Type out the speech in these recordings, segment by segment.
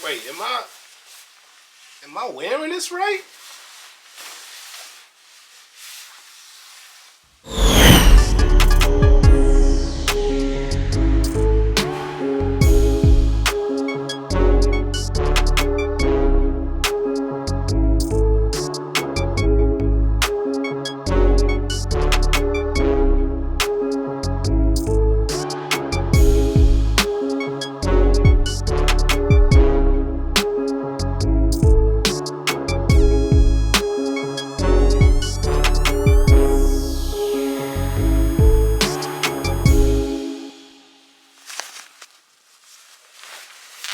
Wait, am I wearing this right?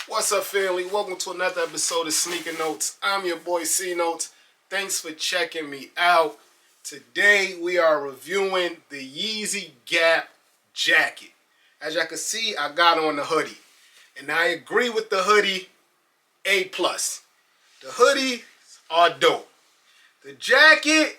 What's up, family? Welcome to another episode of Sneaker Notes. I'm your boy C Notes. Thanks for checking me out. Today we are reviewing the Yeezy Gap jacket. As y'all can see, I got on the hoodie, and I agree with the hoodie. A+. The hoodies are dope. The jacket,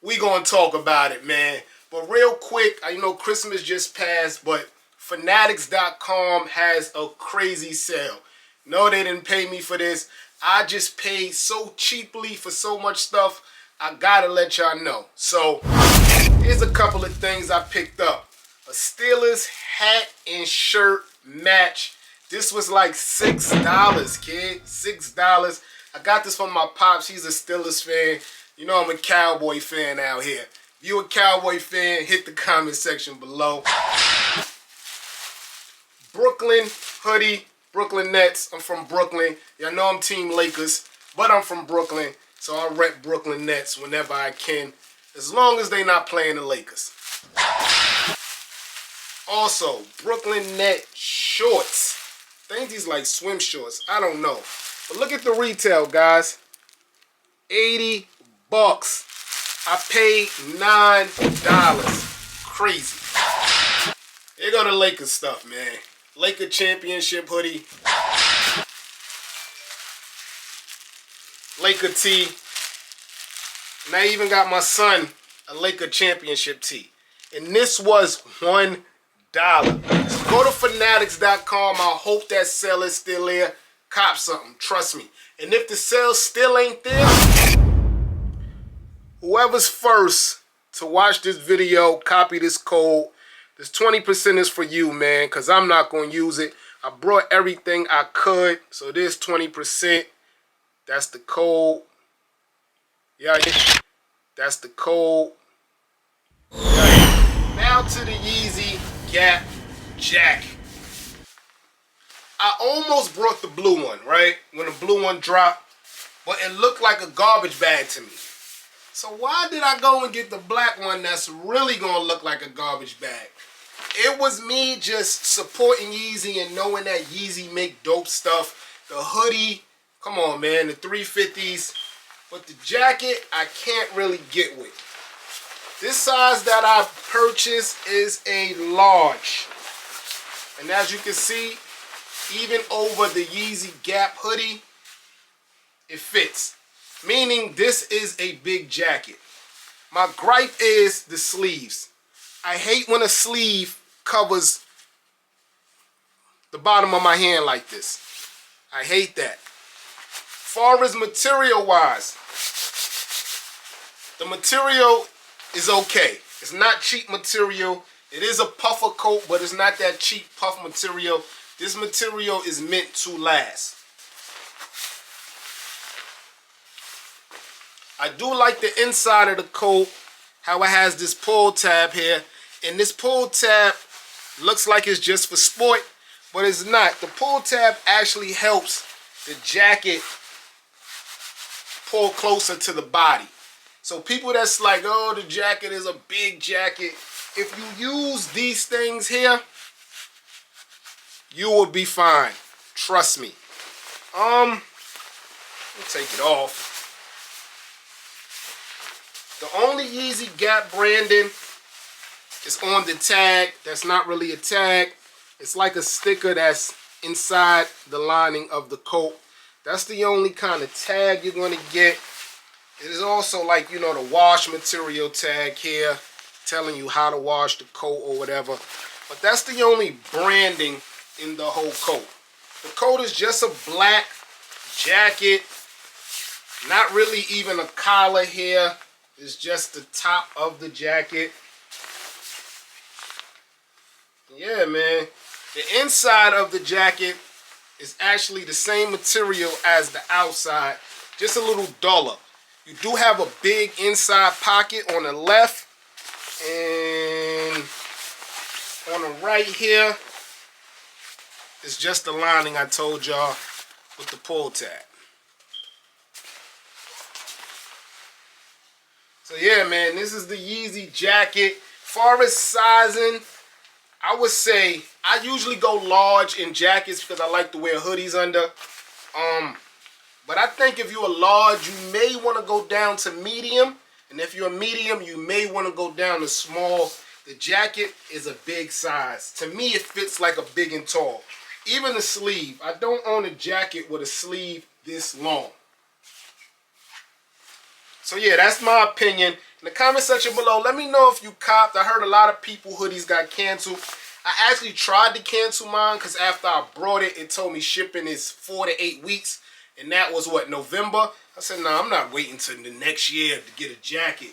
we gonna talk about it, man. But real quick, I know Christmas just passed, but Fanatics.com has a crazy sale. No, they didn't pay me for this. I just paid so cheaply for so much stuff. I gotta let y'all know. So here's a couple of things I picked up. A Steelers hat and shirt match. This was like $6, kid. $6. I got this from my pops. He's a Steelers fan. You know I'm a Cowboy fan out here. If you a Cowboy fan, hit the comment section below. Brooklyn hoodie, Brooklyn Nets. I'm from Brooklyn. Y'all know I'm Team Lakers, but I'm from Brooklyn, so I rep Brooklyn Nets whenever I can, as long as they not playing the Lakers. Also, Brooklyn Net shorts. I think these like swim shorts. I don't know. But look at the retail, guys. $80. I paid $9. Crazy. Here go the Lakers stuff, man. Laker championship hoodie. Laker tee. And I even got my son a Laker championship tee. And this was $1. So go to Fanatics.com. I hope that sale is still there. Cop something, trust me. And if the sale still ain't there, whoever's first to watch this video, copy this code. This 20% is for you, man, because I'm not going to use it. I brought everything I could, so this 20%, that's the code. Yeah, that's the code. Yeah. Now to the Yeezy Gap jacket. I almost brought the blue one, right? When the blue one dropped, but it looked like a garbage bag to me. So why did I go and get the black one that's really going to look like a garbage bag? It was me just supporting Yeezy and knowing that Yeezy make dope stuff. The hoodie, come on, man, the 350s. But the jacket, I can't really get with. This size that I purchased is a large. And as you can see, even over the Yeezy Gap hoodie, it fits. Meaning this is a big jacket. My gripe is the sleeves. I hate when a sleeve covers the bottom of my hand like this. I hate that. Far as material wise, the material is okay. It's not cheap material. It is a puffer coat, but it's not that cheap puff material. This material is meant to last. I do like the inside of the coat, how it has this pull tab here. And this pull tab looks like it's just for sport, but it's not. The pull tab actually helps the jacket pull closer to the body. So people that's like, oh, the jacket is a big jacket. If you use these things here, you will be fine. Trust me. Let me take it off. The only Yeezy Gap branding is on the tag. That's not really a tag. It's like a sticker that's inside the lining of the coat. That's the only kind of tag you're going to get. It is also like, you know, the wash material tag here, telling you how to wash the coat or whatever. But that's the only branding in the whole coat. The coat is just a black jacket. Not really even a collar here. It's just the top of the jacket. Yeah, man. The inside of the jacket is actually the same material as the outside, just a little duller. You do have a big inside pocket on the left, and on the right here is just the lining I told y'all with the pull tab. So yeah, man, this is the Yeezy jacket. Far as sizing, I would say I usually go large in jackets because I like to wear hoodies under. But I think if you're a large, you may want to go down to medium. And if you're a medium, you may want to go down to small. The jacket is a big size. To me, it fits like a big and tall. Even the sleeve. I don't own a jacket with a sleeve this long. So yeah, that's my opinion. In the comment section below, let me know if you copped. I heard a lot of people hoodies got canceled. I actually tried to cancel mine because after I brought it, it told me shipping is 4 to 8 weeks. And that was what, November? I said, nah, I'm not waiting till the next year to get a jacket.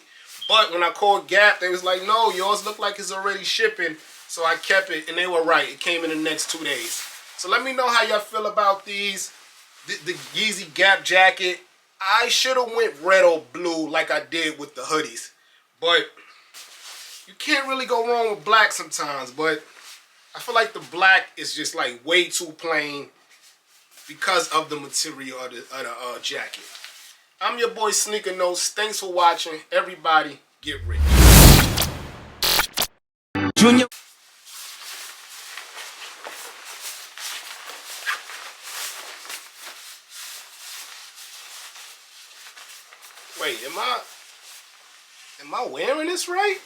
But when I called Gap, they was like, no, yours look like it's already shipping. So I kept it, and they were right. It came in the next 2 days. So let me know how y'all feel about these. The Yeezy Gap jacket. I should have went red or blue like I did with the hoodies. But you can't really go wrong with black sometimes. But I feel like the black is just like way too plain because of the material of the jacket. I'm your boy Sneaker Notes. Thanks for watching. Everybody get rich. Junior. Wait, am I wearing this right?